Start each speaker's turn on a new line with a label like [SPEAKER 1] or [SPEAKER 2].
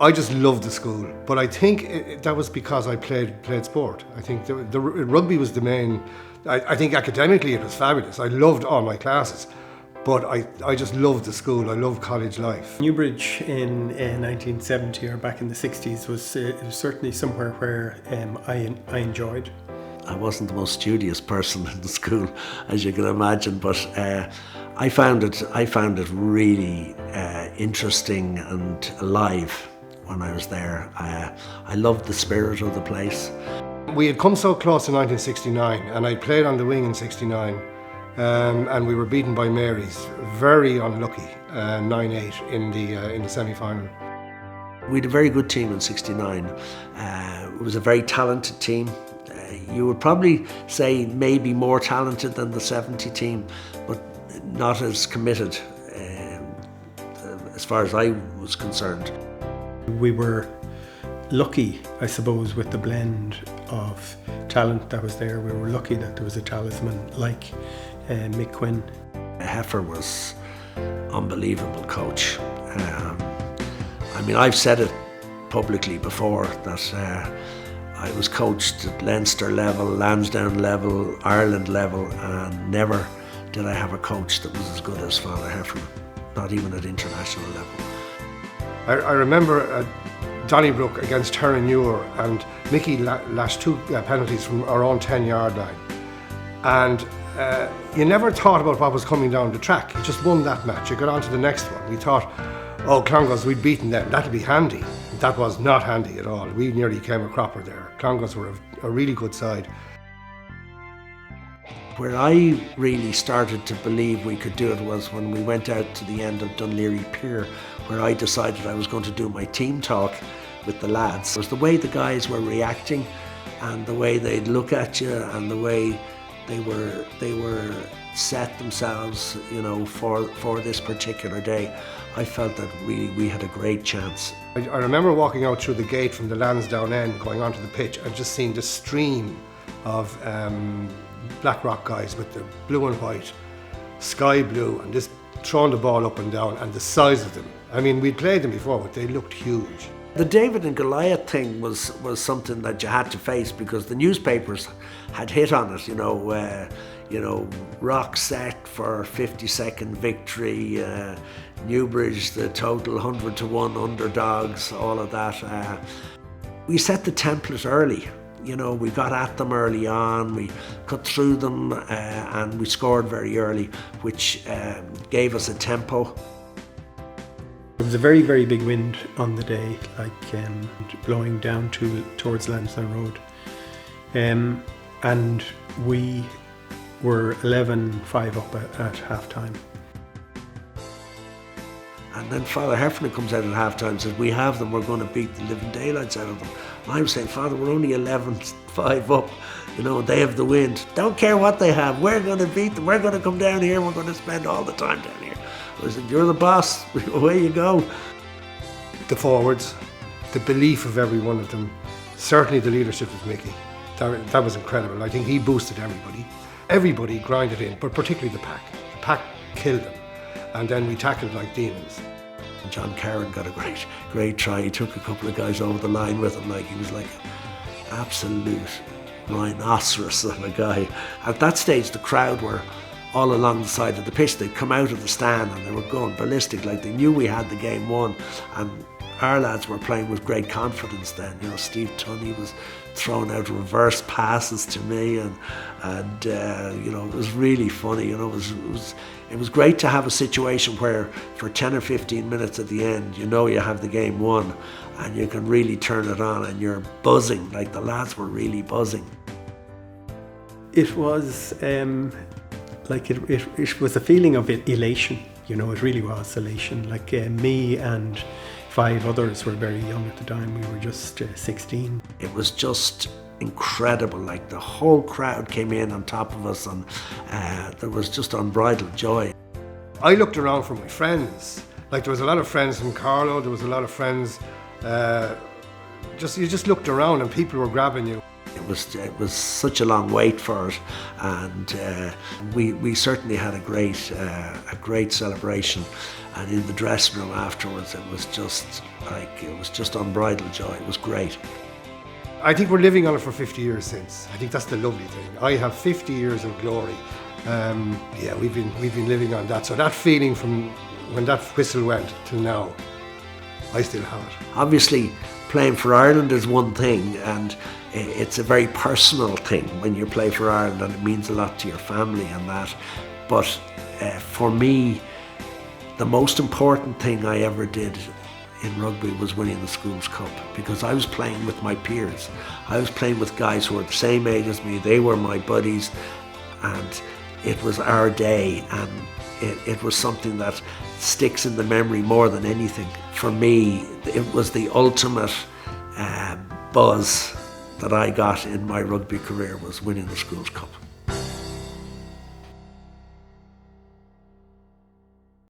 [SPEAKER 1] I just loved the school, but I think that was because I played sport. I think the rugby was the main. I think academically it was fabulous. I loved all my classes, but I just loved the school. I loved college life.
[SPEAKER 2] Newbridge in 1970 or back in the 60s was certainly somewhere where I enjoyed.
[SPEAKER 3] I wasn't the most studious person in the school, as you can imagine, but I found it really interesting and alive when I was there. I loved the spirit of the place.
[SPEAKER 1] We had come so close in 1969, and I played on the wing in '69, and we were beaten by Mary's. Very unlucky, 9-8 in the semi-final.
[SPEAKER 3] We had a very good team in '69. It was a very talented team. You would probably say maybe more talented than the '70 team, but not as committed as far as I was concerned.
[SPEAKER 2] We were lucky, I suppose, with the blend of talent that was there. We were lucky that there was a talisman like Mick Quinn.
[SPEAKER 3] Heffer was unbelievable coach. I mean, I've said it publicly before that I was coached at Leinster level, Lansdowne level, Ireland level, and never did I have a coach that was as good as Father Heffernan, not even at international level.
[SPEAKER 1] I remember Donnybrook against Terranure, and Mickey lashed 2 penalties from our own 10-yard line. And you never thought about what was coming down the track. You just won that match. You got on to the next one. We thought, oh, Clongowes, we'd beaten them. That'll be handy. That was not handy at all. We nearly came a cropper there. Clongowes were a really good side.
[SPEAKER 3] Where I really started to believe we could do it was when we went out to the end of Dunleary Pier, where I decided I was going to do my team talk with the lads. It was the way the guys were reacting and the way they'd look at you and the way they were set themselves, you know, for this particular day. I felt that really we had a great chance.
[SPEAKER 1] I remember walking out through the gate from the Lansdowne end, going onto the pitch, and just seeing the stream of Blackrock guys with the blue and white, sky blue, and just throwing the ball up and down, and the size of them. I mean, we'd played them before, but they looked huge.
[SPEAKER 3] The David and Goliath thing was something that you had to face because the newspapers had hit on it, you know, rock set for 50-second victory, Newbridge, the total 100-1 underdogs, all of that. We set the template early. You know, we got at them early on, we cut through them, and we scored very early, which gave us a tempo.
[SPEAKER 2] There was a very, very big wind on the day, like blowing down towards Lansdowne Road. And we were 11-5 up at half-time.
[SPEAKER 3] And then Father Heffernan comes out at half-time and says, we have them, we're going to beat the living daylights out of them. And I was saying, Father, we're only 11-5 up, you know, they have the wind. Don't care what they have, we're going to beat them, we're going to come down here, we're going to spend all the time down here. I said, you're the boss, away you go.
[SPEAKER 1] The forwards, the belief of every one of them, certainly the leadership of Mickey, that was incredible. I think he boosted everybody. Everybody grinded in, but particularly the pack. The pack killed them. And then we tackled like demons.
[SPEAKER 3] John Carron got a great try. He took a couple of guys over the line with him, like he was like an absolute rhinoceros of a guy. At that stage, the crowd were all along the side of the pitch. They'd come out of the stand and they were going ballistic, like they knew we had the game won. And our lads were playing with great confidence then. You know, Steve Tunney was throwing out reverse passes to me, and you know, it was really funny. You know, it was great to have a situation where for 10 or 15 minutes at the end, you know you have the game won, and you can really turn it on, and you're buzzing. Like the lads were really buzzing.
[SPEAKER 2] It was like it was a feeling of elation. You know, it really was elation. Like me and 5 others were very young at the time. We were just 16.
[SPEAKER 3] It was just incredible. Like the whole crowd came in on top of us, and there was just unbridled joy.
[SPEAKER 1] I looked around for my friends. Like there was a lot of friends from Carlow. There was a lot of friends. You just looked around and people were grabbing you.
[SPEAKER 3] It was such a long wait for it, and we certainly had a great celebration. And in the dressing room afterwards, it was just unbridled joy. It was great.
[SPEAKER 1] I think we're living on it for 50 years since. I think that's the lovely thing. I have 50 years of glory. We've been living on that. So that feeling from when that whistle went till now, I still have it.
[SPEAKER 3] Obviously, playing for Ireland is one thing, and it's a very personal thing when you play for Ireland, and it means a lot to your family and that. But for me, the most important thing I ever did in rugby was winning the Schools Cup, because I was playing with my peers. I was playing with guys who were the same age as me. They were my buddies, and it was our day, and it was something that sticks in the memory more than anything. For me, it was the ultimate buzz that I got in my rugby career, was winning the Schools Cup.